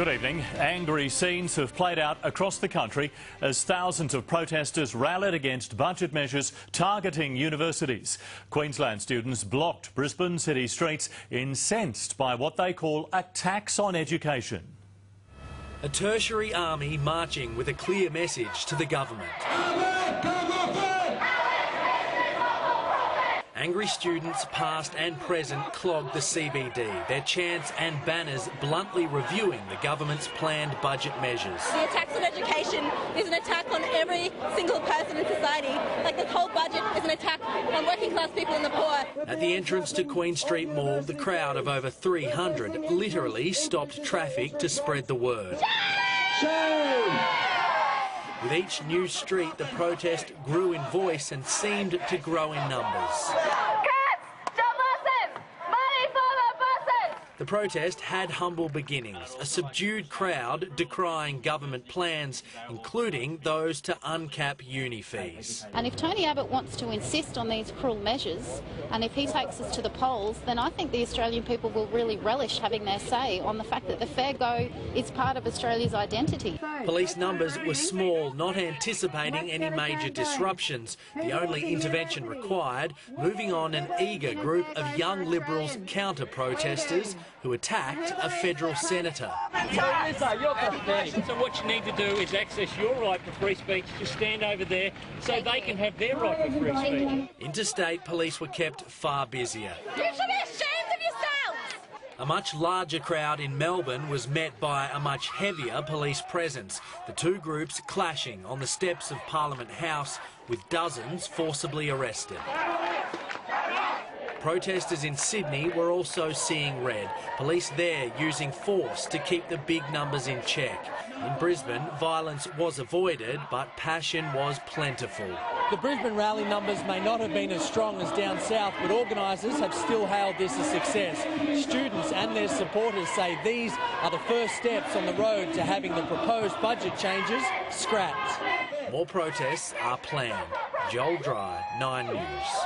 Good evening. Angry scenes have played out across the country as thousands of protesters rallied against budget measures targeting universities. Queensland students blocked Brisbane city streets, incensed by what they call a tax on education. A tertiary army marching with a clear message to the government. Angry students, past and present, clogged the CBD, their chants and banners bluntly reviewing the government's planned budget measures. The tax on education is an attack on every single person in society. Like, this whole budget is an attack on working class people and the poor. At the entrance to Queen Street Mall, the crowd of over 300 literally stopped traffic to spread the word. Shame! With each new street, the protest grew in voice and seemed to grow in numbers. The protest had humble beginnings, a subdued crowd decrying government plans, including those to uncap uni fees. And if Tony Abbott wants to insist on these cruel measures, and if he takes us to the polls, then I think the Australian people will really relish having their say on the fact that the fair go is part of Australia's identity. Police numbers were small, not anticipating any major disruptions. The only intervention required, moving on an eager group of Young Liberals counter-protesters who attacked a federal senator. So what you need to do is access your right to free speech, just stand over there so they can have their right to free speech. Interstate police were kept far busier. You should be ashamed of yourselves! A much larger crowd in Melbourne was met by a much heavier police presence, the two groups clashing on the steps of Parliament House, with dozens forcibly arrested. Protesters in Sydney were also seeing red. Police there using force to keep the big numbers in check. In Brisbane, violence was avoided, but passion was plentiful. The Brisbane rally numbers may not have been as strong as down south, but organisers have still hailed this a success. Students and their supporters say these are the first steps on the road to having the proposed budget changes scrapped. More protests are planned. Joel Dry, 9 News.